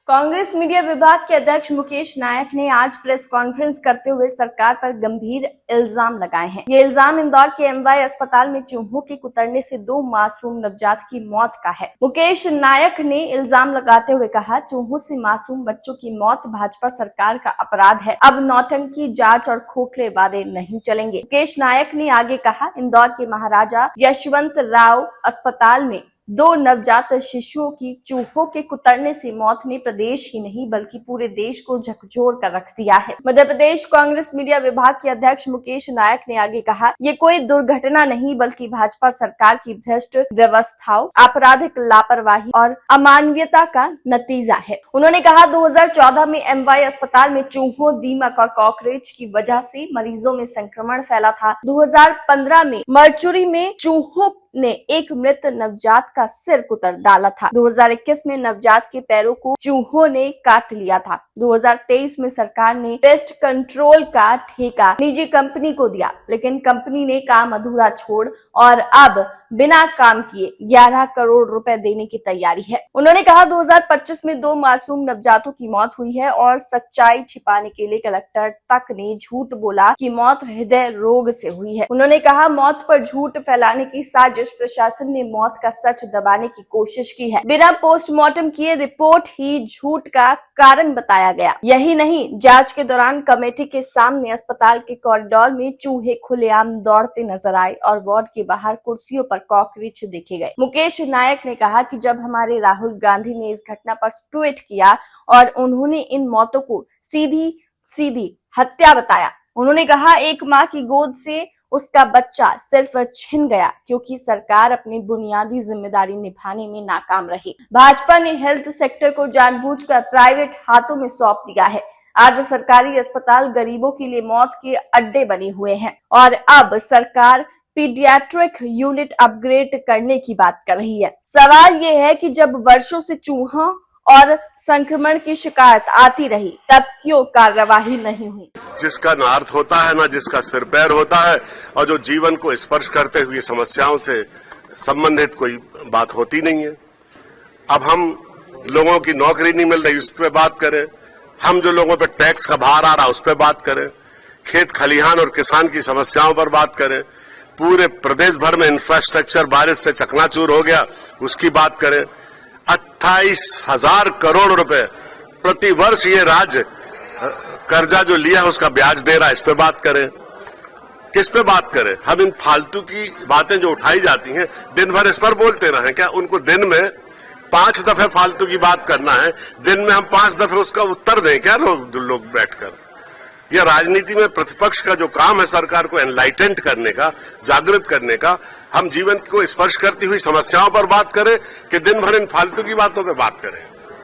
Congress media विभाग के अध्यक्ष मुकेश नायक ने आज प्रेस कॉन्फ्रेंस करते हुए सरकार पर गंभीर इल्जाम लगाए हैं। ये इल्जाम इंदौर के एमवाई अस्पताल में चूहों के कुतरने से 2 मासूम नवजात की मौत का है। मुकेश नायक ने इल्जाम लगाते हुए कहा, चूहों से मासूम बच्चों की मौत भाजपा सरकार का अपराध है। अब नौटंकी, जांच और खोखले वादे नहीं चलेंगे। मुकेश नायक ने आगे कहा, इंदौर के महाराजा यशवंतराव अस्पताल में 2 नवजात शिशुओं की चूहों के कुतरने से मौत ने प्रदेश ही नहीं बल्कि पूरे देश को झकझोर कर रख दिया है। मध्य प्रदेश कांग्रेस मीडिया विभाग के अध्यक्ष मुकेश नायक ने आगे कहा, ये कोई दुर्घटना नहीं बल्कि भाजपा सरकार की भ्रष्ट व्यवस्थाओं, आपराधिक लापरवाही और अमानवीयता का नतीजा है। उन्होंने कहा, 2014 में एमवाई अस्पताल में चूहों, दीमक और कॉकरोच की वजह से मरीजों में संक्रमण फैला था। 2015 में मर्चुरी में चूहों ने एक मृत नवजात का सिर कुतर डाला था। 2021 में नवजात के पैरों को चूहों ने काट लिया था। 2023 में सरकार ने पेस्ट कंट्रोल का ठेका निजी कंपनी को दिया, लेकिन कंपनी ने काम अधूरा छोड़ और अब बिना काम किए 11 करोड़ रुपए देने की तैयारी है। उन्होंने कहा, 2025 में 2 मासूम नवजातों की मौत हुई है और सच्चाई छिपाने के लिए कलेक्टर तक ने झूठ बोला कि मौत हृदय रोग से हुई है। उन्होंने कहा, मौत पर झूठ फैलाने की साजिश प्रशासन ने मौत का सच दबाने की कोशिश की है। बिना पोस्टमार्टम किए रिपोर्ट ही झूठ का कारण बताया गया। यही नहीं, जांच के दौरान कमेटी के सामने अस्पताल के कॉरिडोर में चूहे खुलेआम दौड़ते नजर आए और वार्ड के बाहर कुर्सियों पर कॉकरोच देखे गए। मुकेश नायक ने कहा कि जब हमारे राहुल गांधी ने इस घटना पर ट्वीट किया और उन्होंने इन मौतों को सीधी हत्या बताया। उन्होंने कहा, एक माँ की गोद से उसका बच्चा सिर्फ छिन गया क्योंकि सरकार अपनी बुनियादी जिम्मेदारी निभाने में नाकाम रही। भाजपा ने हेल्थ सेक्टर को जानबूझकर प्राइवेट हाथों में सौंप दिया है। आज सरकारी अस्पताल गरीबों के लिए मौत के अड्डे बने हुए हैं और अब सरकार पीडियाट्रिक यूनिट अपग्रेड करने की बात कर रही है। सवाल ये है कि जब वर्षों से चूहों और संक्रमण की शिकायत आती रही, तब क्यों कार्यवाही नहीं हुई? जिसका ना अर्थ होता है, ना जिसका सिर पैर होता है और जो जीवन को स्पर्श करते हुए समस्याओं से संबंधित कोई बात होती नहीं है। अब हम लोगों की नौकरी नहीं मिल रही, उस पर बात करें। हम जो लोगों पर टैक्स का भार आ रहा, उस पर बात करें। खेत खलिहान और किसान की समस्याओं पर बात करें। पूरे प्रदेश भर में इंफ्रास्ट्रक्चर बारिश से चकनाचूर हो गया, उसकी बात करें। 28,000 करोड़ रुपए प्रति वर्ष ये राज्य कर्जा जो लिया है उसका ब्याज दे रहा है, इस पे बात करें। किस पे बात करें? हम इन फालतू की बातें जो उठाई जाती हैं, दिन भर इस पर बोलते रहें क्या? उनको दिन में 5 दफे फालतू की बात करना है, दिन में हम 5 दफे उसका उत्तर दें क्या लोग बैठकर? यह राजनीति में प्रतिपक्ष का जो काम है सरकार को एनलाइटेंट करने का, जागृत करने का, हम जीवन को स्पर्श करती हुई समस्याओं पर बात करें कि दिन भर इन फालतू की बातों पर बात करें।